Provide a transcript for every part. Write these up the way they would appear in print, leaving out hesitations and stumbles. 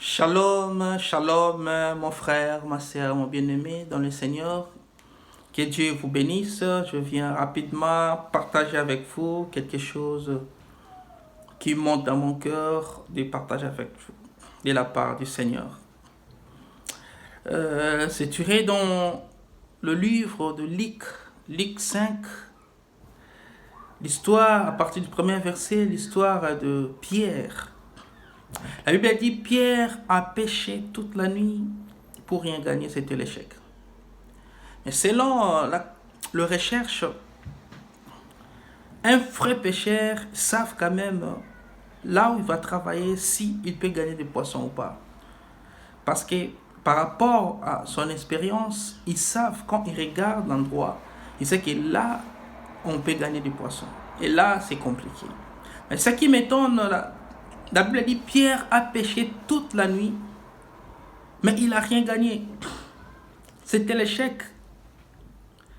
Shalom, shalom, mon frère, ma sœur, mon bien-aimé dans le Seigneur. Que Dieu vous bénisse. Je viens rapidement partager avec vous quelque chose qui monte dans mon cœur de partager avec vous de la part du Seigneur. C'est tiré dans le livre de Luc 5, l'histoire, à partir du premier verset, l'histoire de Pierre. La Bible dit Pierre a péché toute la nuit pour rien gagner, c'était l'échec. Mais selon le recherche, un vrai pêcheur savent quand même là où il va travailler, si il peut gagner des poissons ou pas. Parce que par rapport à son expérience, ils savent quand ils regardent l'endroit, ils savent que là, on peut gagner des poissons. Et là, c'est compliqué. Mais ce qui m'étonne, la Bible dit Pierre a pêché toute la nuit, mais il n'a rien gagné. C'était l'échec.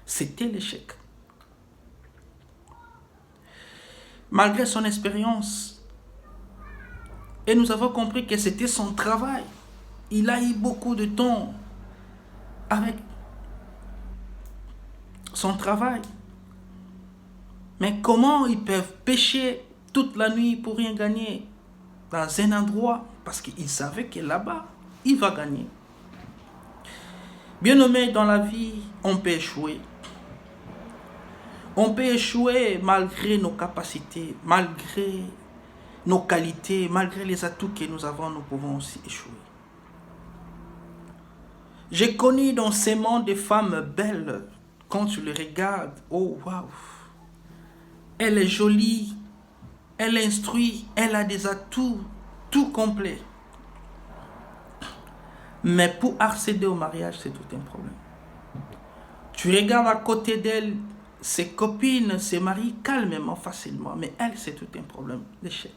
C'était l'échec. Malgré son expérience, et nous avons compris que c'était son travail. Il a eu beaucoup de temps avec son travail. Mais comment ils peuvent pêcher toute la nuit pour rien gagner dans un endroit? Parce qu'ils savaient que là-bas, il va gagner. Bien nommé dans la vie, on peut échouer. On peut échouer malgré nos capacités, malgré nos qualités, malgré les atouts que nous avons, nous pouvons aussi échouer. J'ai connu dans ces mondes des femmes belles, quand tu les regardes, oh waouh, elle est jolie, elle est instruite, elle a des atouts, tout complet. Mais pour accéder au mariage, c'est tout un problème. Tu regardes à côté d'elle, ses copines se marient calmement, facilement, mais elle, c'est tout un problème d'échec.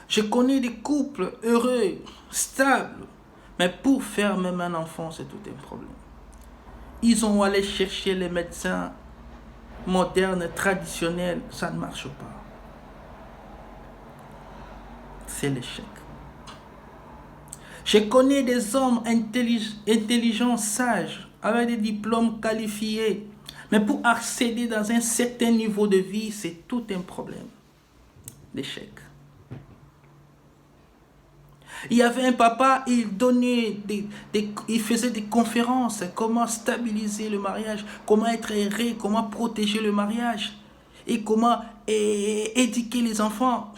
Je connais des couples heureux, stables, mais pour faire même un enfant, c'est tout un problème. Ils ont allé chercher les médecins modernes, traditionnels, ça ne marche pas. C'est l'échec. Je connais des hommes intelligents, sages, avec des diplômes qualifiés, mais pour accéder dans un certain niveau de vie, c'est tout un problème d'échec. Il y avait un papa, il faisait des conférences, comment stabiliser le mariage, comment être heureux, comment protéger le mariage, et comment éduquer les enfants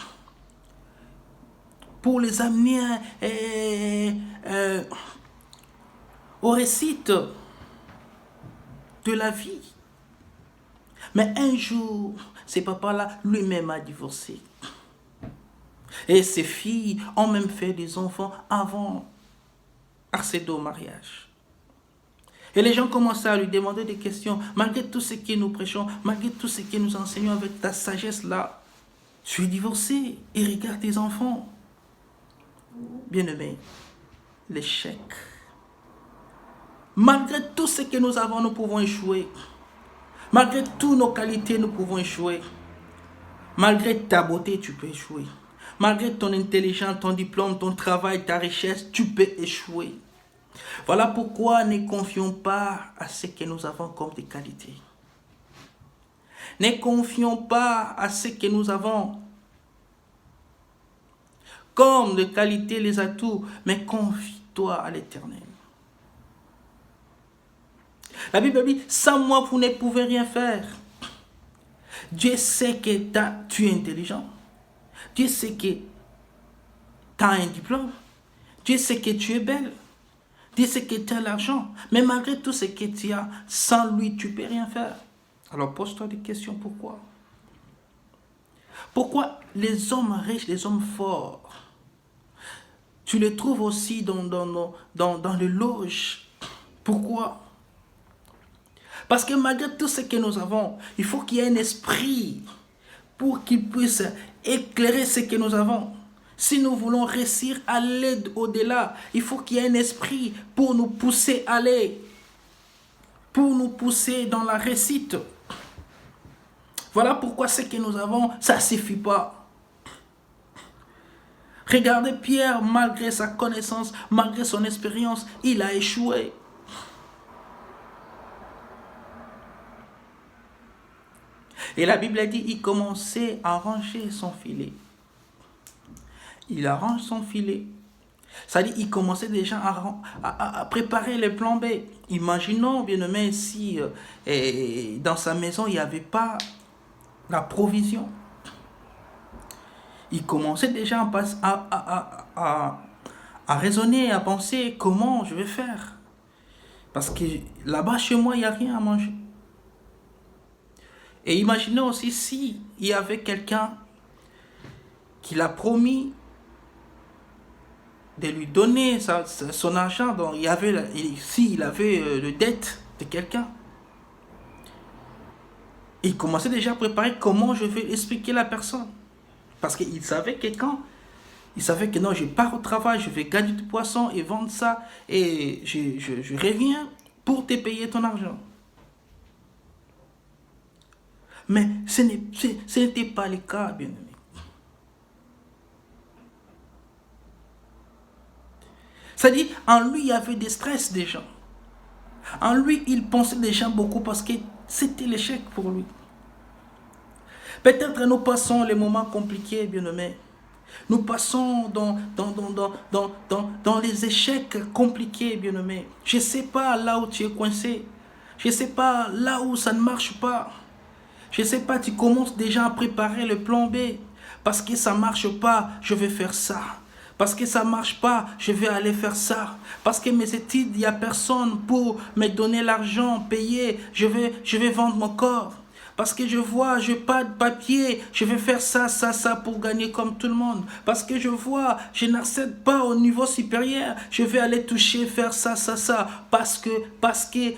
pour les amener au récit de la vie. Mais un jour, ce papa-là lui-même a divorcé. Et ses filles ont même fait des enfants avant accéder au mariage. Et les gens commençaient à lui demander des questions. Malgré tout ce que nous prêchons, malgré tout ce que nous enseignons avec ta sagesse-là, tu es divorcé et regarde tes enfants. Bien-aimé, l'échec. Malgré tout ce que nous avons, nous pouvons échouer. Malgré toutes nos qualités, nous pouvons échouer. Malgré ta beauté, tu peux échouer. Malgré ton intelligence, ton diplôme, ton travail, ta richesse, tu peux échouer. Voilà pourquoi ne confions pas à ce que nous avons comme des qualités. Ne confions pas à ce que nous avons comme des qualités, les atouts, mais confie-toi à l'Éternel. La Bible dit, sans moi, vous ne pouvez rien faire. Dieu sait que tu es intelligent. Dieu sait que tu as un diplôme. Dieu sait que tu es belle. Dieu sait que tu as l'argent. Mais malgré tout ce que tu as, sans lui, tu ne peux rien faire. Alors pose-toi des questions. Pourquoi? Pourquoi les hommes riches, les hommes forts, tu les trouves aussi dans les loges? Pourquoi? Parce que malgré tout ce que nous avons, il faut qu'il y ait un esprit pour qu'il puisse éclairer ce que nous avons. Si nous voulons réussir à aller au-delà, il faut qu'il y ait un esprit pour nous pousser à aller, pour nous pousser dans la réussite. Voilà pourquoi ce que nous avons, ça ne suffit pas. Regardez Pierre, malgré sa connaissance, malgré son expérience, il a échoué. Et la Bible a dit, il commençait à ranger son filet. Il arrange son filet. C'est-à-dire, il commençait déjà à préparer les plans B. Imaginons, bien aimé, si dans sa maison, il n'y avait pas la provision. Il commençait déjà à raisonner, à penser comment je vais faire. Parce que là-bas, chez moi, il n'y a rien à manger. Et imaginez aussi si il y avait quelqu'un qui l'a promis de lui donner son argent. Donc, il avait le dette de quelqu'un. Il commençait déjà à préparer comment je vais expliquer la personne. Parce qu'il savait que il savait que non, je pars au travail, je vais gagner du poisson et vendre ça. Et je reviens pour te payer ton argent. Mais ce n'était pas le cas, bien aimé. C'est-à-dire, en lui, il y avait des stress des gens. En lui, il pensait déjà beaucoup parce que c'était l'échec pour lui. Peut-être nous passons les moments compliqués, bien-aimés. Nous passons dans les échecs compliqués, bien-aimés. Je ne sais pas là où tu es coincé. Je ne sais pas là où ça ne marche pas. Je ne sais pas, tu commences déjà à préparer le plan B. Parce que ça ne marche pas, je vais faire ça. Parce que ça ne marche pas, je vais aller faire ça. Parce que mes études, il n'y a personne pour me donner l'argent, payer. Je vais vendre mon corps. Parce que je vois, je n'ai pas de papier, je vais faire ça pour gagner comme tout le monde. Parce que je vois, je n'accède pas au niveau supérieur, je vais aller toucher, faire ça. Parce que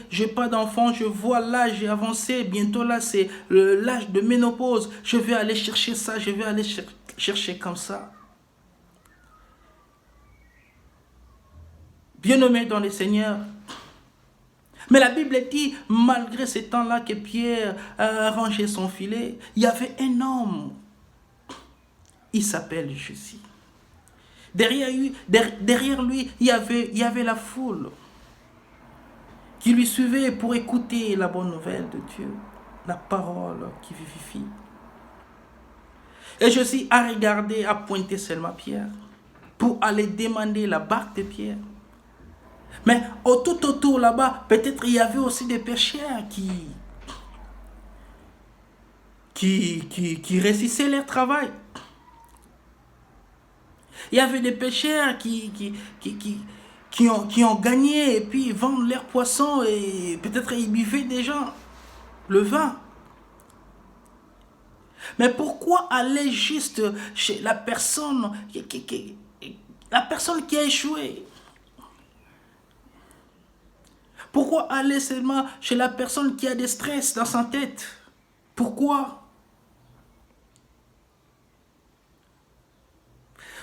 je n'ai pas d'enfant, je vois l'âge avancé, bientôt là c'est l'âge de ménopause. Je vais aller chercher ça, je vais aller chercher comme ça. Bien-aimé dans le Seigneur. Mais la Bible dit, malgré ces temps-là que Pierre a rangé son filet, il y avait un homme. Il s'appelle Jésus. Derrière lui, il y avait la foule qui lui suivait pour écouter la bonne nouvelle de Dieu, la parole qui vivifie. Et Jésus a regardé, a pointé seulement Pierre pour aller demander la barque de Pierre. Mais tout autour là-bas, peut-être il y avait aussi des pêcheurs qui réussissaient leur travail. Il y avait des pêcheurs qui ont gagné et puis ils vendent leurs poissons et peut-être ils buvaient déjà le vin. Mais pourquoi aller juste chez la personne qui a échoué? Pourquoi aller seulement chez la personne qui a des stress dans sa tête? Pourquoi?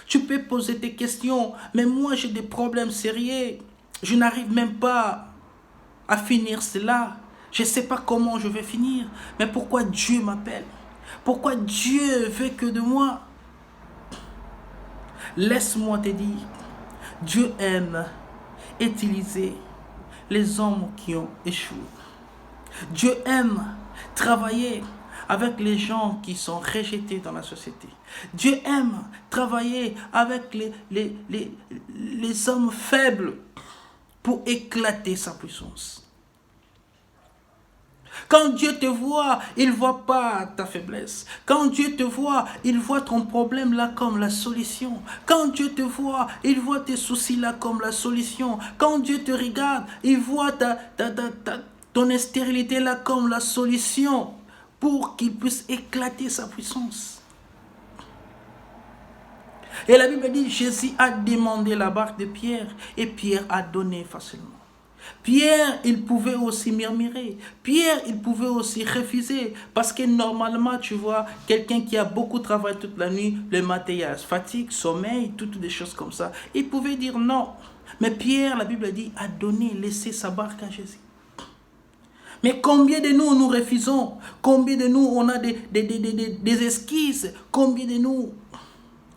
Tu peux poser tes questions, mais moi j'ai des problèmes sérieux. Je n'arrive même pas à finir cela. Je ne sais pas comment je vais finir. Mais pourquoi Dieu m'appelle? Pourquoi Dieu veut que de moi? Laisse-moi te dire, Dieu aime utiliser les hommes qui ont échoué. Dieu aime travailler avec les gens qui sont rejetés dans la société. Dieu aime travailler avec les hommes faibles pour éclater sa puissance. Quand Dieu te voit, il ne voit pas ta faiblesse. Quand Dieu te voit, il voit ton problème là comme la solution. Quand Dieu te voit, il voit tes soucis là comme la solution. Quand Dieu te regarde, il voit ton stérilité là comme la solution pour qu'il puisse éclater sa puissance. Et la Bible dit, Jésus a demandé la barque de Pierre et Pierre a donné facilement. Pierre, il pouvait aussi murmurer. Pierre, il pouvait aussi refuser. Parce que normalement, tu vois, quelqu'un qui a beaucoup travaillé toute la nuit, le matin, il y a fatigue, sommeil, toutes des choses comme ça. Il pouvait dire non. Mais Pierre, la Bible dit, a donné, laissé sa barque à Jésus. Mais combien de nous refusons? Combien de nous, on a des esquisses? Combien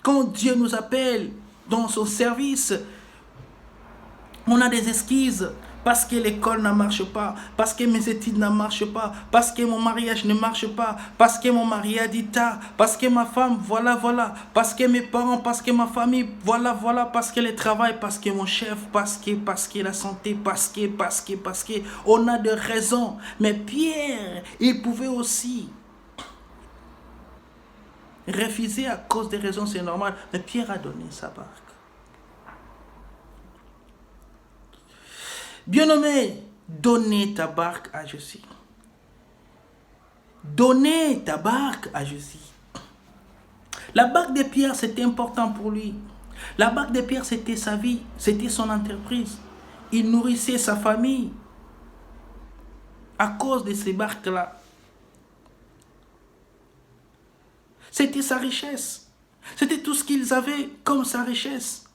Quand Dieu nous appelle dans son service, on a des esquisses. Parce que l'école ne marche pas, parce que mes études ne marchent pas, parce que mon mariage ne marche pas, parce que mon mari a dit tard, parce que ma femme, voilà, parce que mes parents, parce que ma famille, voilà, parce que le travail, parce que mon chef, parce que la santé, parce que, on a des raisons. Mais Pierre, il pouvait aussi refuser à cause des raisons, c'est normal, mais Pierre a donné sa barque. Bien-aimé, donnez ta barque à Jésus. Donnez ta barque à Jésus. La barque de Pierre, c'était important pour lui. La barque de Pierre, c'était sa vie, c'était son entreprise. Il nourrissait sa famille à cause de ces barques-là. C'était sa richesse. C'était tout ce qu'ils avaient comme sa richesse.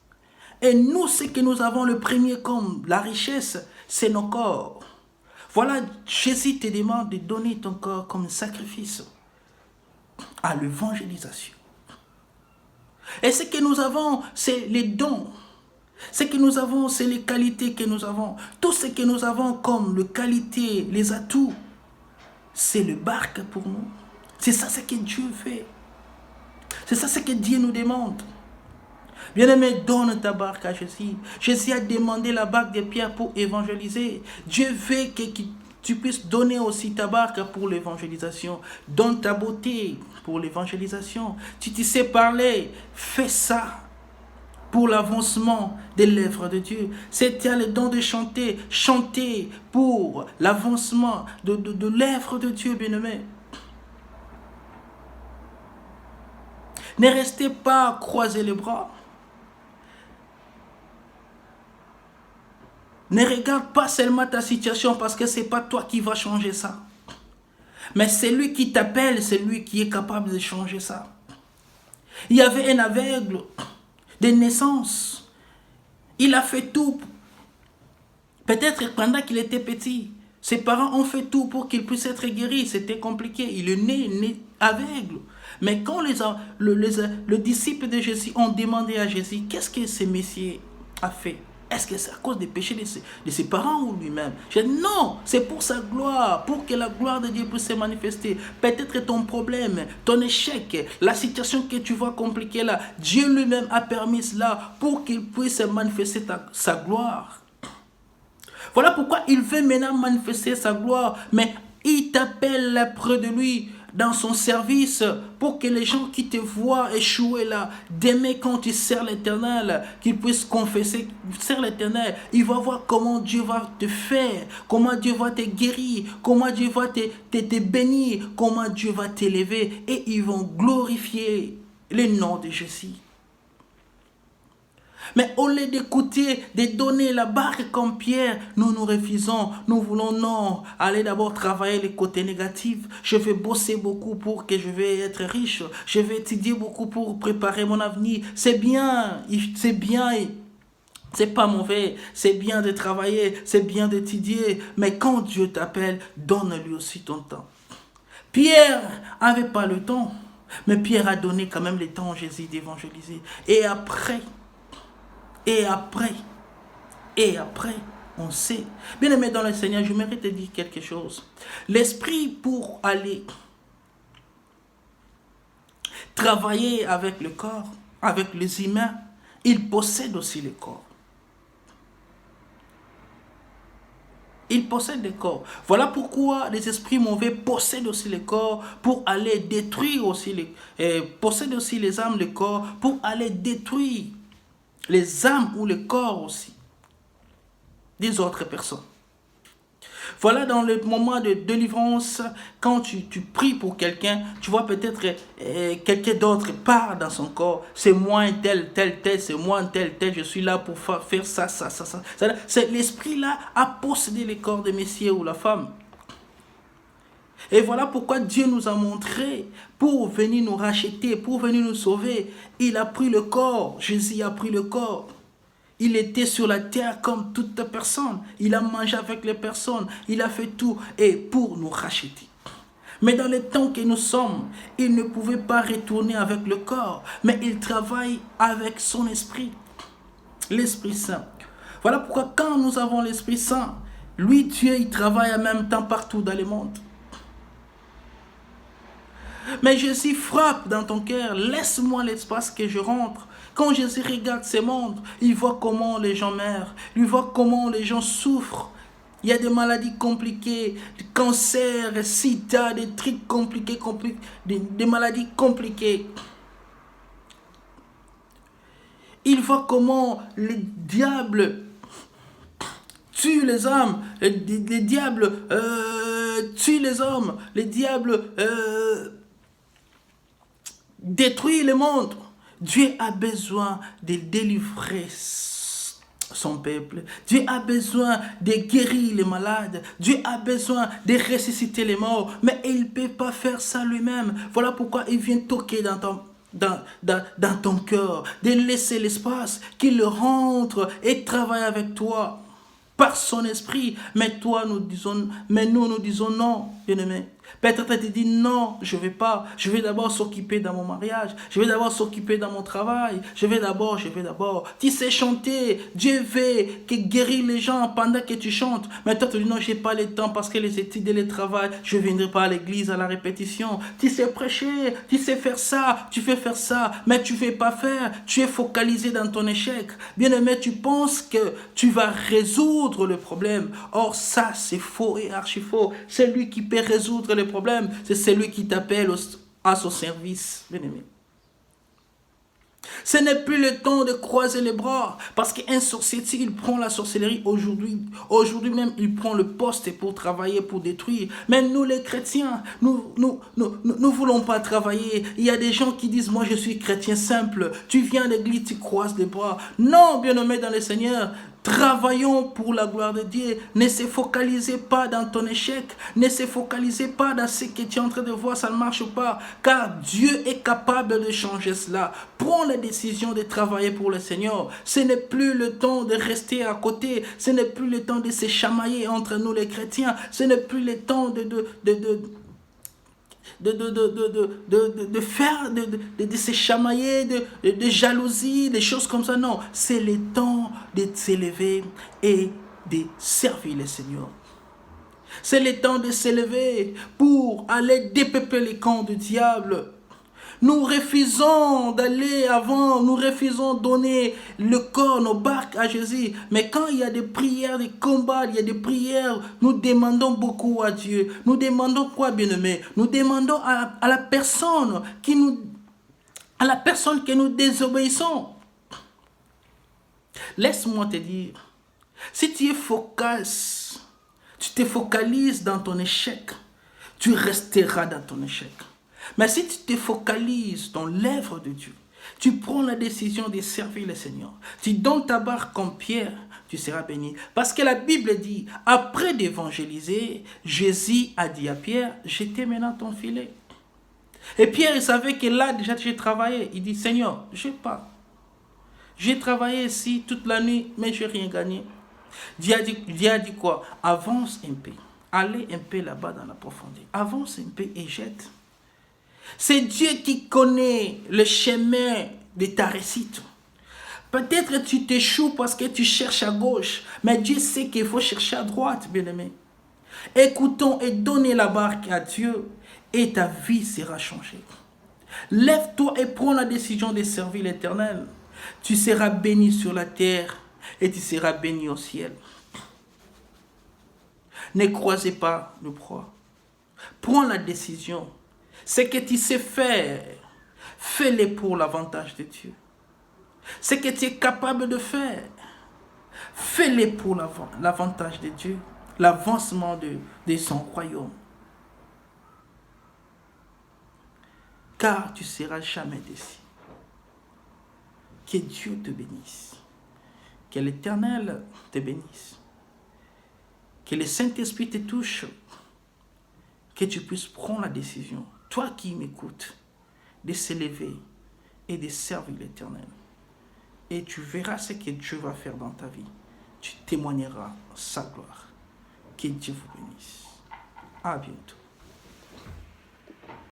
Et nous, ce que nous avons le premier comme la richesse, c'est nos corps. Voilà, Jésus te demande de donner ton corps comme sacrifice à l'évangélisation. Et ce que nous avons, c'est les dons. Ce que nous avons, c'est les qualités que nous avons. Tout ce que nous avons comme les qualités, les atouts, c'est le barque pour nous. C'est ça ce que Dieu fait. C'est ça ce que Dieu nous demande. Bien-aimé, donne ta barque à Jésus. Jésus a demandé la barque de Pierre pour évangéliser. Dieu veut que tu puisses donner aussi ta barque pour l'évangélisation. Donne ta beauté pour l'évangélisation. Tu sais parler, fais ça pour l'avancement de l'œuvre de Dieu. C'était le don de chanter. Chanter pour l'avancement de l'œuvre de Dieu, bien-aimé. Ne restez pas croiser les bras. Ne regarde pas seulement ta situation parce que ce n'est pas toi qui vas changer ça. Mais c'est lui qui t'appelle, c'est lui qui est capable de changer ça. Il y avait un aveugle de naissance. Il a fait tout. Peut-être pendant qu'il était petit, ses parents ont fait tout pour qu'il puisse être guéri. C'était compliqué. Il est né aveugle. Mais quand le disciple de Jésus ont demandé à Jésus, qu'est-ce que ce Messie a fait? Est-ce que c'est à cause des péchés de ses parents ou lui-même? Je dis non, c'est pour sa gloire, pour que la gloire de Dieu puisse se manifester. Peut-être ton problème, ton échec, la situation que tu vois compliquée là, Dieu lui-même a permis cela pour qu'il puisse manifester sa gloire. Voilà pourquoi il veut maintenant manifester sa gloire, mais il t'appelle près de lui dans son service pour que les gens qui te voient échouer là, d'aimer quand tu sers l'Éternel, qu'ils puissent confesser, sers l'Éternel. Il va voir comment Dieu va te faire, comment Dieu va te guérir, comment Dieu va te bénir, comment Dieu va t'élever et ils vont glorifier le nom de Jésus. Mais au lieu d'écouter, de donner la barque comme Pierre, nous refusons. Nous voulons non, aller d'abord travailler les côtés négatifs. Je vais bosser beaucoup pour que je vais être riche. Je vais étudier beaucoup pour préparer mon avenir. C'est bien, c'est pas mauvais. C'est bien de travailler, c'est bien d'étudier. Mais quand Dieu t'appelle, donne-lui aussi ton temps. Pierre n'avait pas le temps, mais Pierre a donné quand même le temps à Jésus d'évangéliser. Et après, on sait. Bien-aimé dans le Seigneur, je mérite de dire quelque chose. L'esprit pour aller travailler avec le corps, avec les humains, il possède aussi le corps. Il possède le corps. Voilà pourquoi les esprits mauvais possèdent aussi le corps pour aller détruire aussi possèdent aussi les âmes, le corps, pour aller détruire les âmes ou le corps aussi des autres personnes. Voilà, dans le moment de délivrance, quand tu pries pour quelqu'un, tu vois peut-être quelqu'un d'autre part dans son corps. C'est moi tel, c'est moi tel, je suis là pour faire ça. C'est l'esprit-là a possédé le corps de Messie ou la femme. Et voilà pourquoi Dieu nous a montré, pour venir nous racheter, pour venir nous sauver, il a pris le corps, Jésus a pris le corps. Il était sur la terre comme toute personne. Il a mangé avec les personnes. Il a fait tout et pour nous racheter. Mais dans les temps que nous sommes, il ne pouvait pas retourner avec le corps, mais il travaille avec son esprit, l'Esprit Saint. Voilà pourquoi quand nous avons l'Esprit Saint, lui, Dieu, il travaille en même temps partout dans le monde. Mais Jésus frappe dans ton cœur, laisse-moi l'espace que je rentre. Quand Jésus regarde ce monde, il voit comment les gens meurent, il voit comment les gens souffrent. Il y a des maladies compliquées, des cancers, sida, des trucs compliqués, des maladies compliquées. Il voit comment les diables tuent les âmes, les diables tuent les hommes, les diables détruisent le monde. Dieu a besoin de délivrer son peuple. Dieu a besoin de guérir les malades. Dieu a besoin de ressusciter les morts. Mais il ne peut pas faire ça lui-même. Voilà pourquoi il vient toquer dans ton cœur, de laisser l'espace qu'il rentre et travaille avec toi par son esprit. Mais nous disons non, bien-aimé. Peut-être tu dis non, je ne vais pas. Je vais d'abord s'occuper dans mon mariage. Je vais d'abord s'occuper dans mon travail. Je vais d'abord. Tu sais chanter. Dieu veut que guérir les gens pendant que tu chantes. Mais toi tu dis non, je n'ai pas le temps parce que les études et le travail, je ne viendrai pas à l'église à la répétition. Tu sais prêcher, tu sais faire ça, tu fais faire ça, mais tu ne veux pas faire. Tu es focalisé dans ton échec. Bien-aimé, tu penses que tu vas résoudre le problème. Or ça, c'est faux et archi faux. C'est lui qui peut résoudre le problème, c'est celui qui t'appelle à son service, bien-aimé. Ce n'est plus le temps de croiser les bras, parce qu'un sorcier, il prend la sorcellerie aujourd'hui même, il prend le poste pour travailler, pour détruire. Mais nous les chrétiens, nous voulons pas travailler. Il y a des gens qui disent, moi je suis chrétien simple, tu viens à l'église, tu croises les bras. Non, bien-aimé dans le Seigneur, travaillons pour la gloire de Dieu. Ne se focalisez pas dans ton échec. Ne se focalisez pas dans ce que tu es en train de voir, ça ne marche pas. Car Dieu est capable de changer cela. Prends la décision de travailler pour le Seigneur. Ce n'est plus le temps de rester à côté. Ce n'est plus le temps de se chamailler entre nous les chrétiens. Ce n'est plus le temps de se chamailler, de jalousie, des choses comme ça. Non, c'est le temps de s'élever et de servir le Seigneur. C'est le temps de s'élever pour aller dépeupler les camps du diable. Nous refusons d'aller avant, nous refusons de donner le corps, nos barques à Jésus. Mais quand il y a des prières, des combats, il y a des prières, nous demandons beaucoup à Dieu. Nous demandons quoi, bien-aimé? Nous demandons à la personne que nous désobéissons. Laisse-moi te dire, si tu te focalises dans ton échec, tu resteras dans ton échec. Mais si tu te focalises dans l'œuvre de Dieu, tu prends la décision de servir le Seigneur, tu donnes ta barque comme Pierre, tu seras béni. Parce que la Bible dit, après d'évangéliser, Jésus a dit à Pierre, jetez maintenant ton filet. Et Pierre, il savait que là, déjà, j'ai travaillé. Il dit, Seigneur, je n'ai pas. J'ai travaillé ici toute la nuit, mais je n'ai rien gagné. Dieu a dit quoi? Avance un peu. Allez un peu là-bas dans la profondeur. Avance un peu et jette. C'est Dieu qui connaît le chemin de ta réussite. Peut-être tu t'échoues parce que tu cherches à gauche, mais Dieu sait qu'il faut chercher à droite, bien-aimé. Écoutons et donnez la barque à Dieu et ta vie sera changée. Lève-toi et prends la décision de servir l'Éternel. Tu seras béni sur la terre et tu seras béni au ciel. Ne croisez pas le proie. Prends la décision. Ce que tu sais faire, fais-le pour l'avantage de Dieu. Ce que tu es capable de faire, fais-le pour l'avantage de Dieu, l'avancement de son royaume. Car tu ne seras jamais déçu. Que Dieu te bénisse. Que l'Éternel te bénisse. Que le Saint-Esprit te touche. Que tu puisses prendre la décision, toi qui m'écoutes, de s'élever et de servir l'Éternel. Et tu verras ce que Dieu va faire dans ta vie. Tu témoigneras sa gloire. Que Dieu vous bénisse. À bientôt.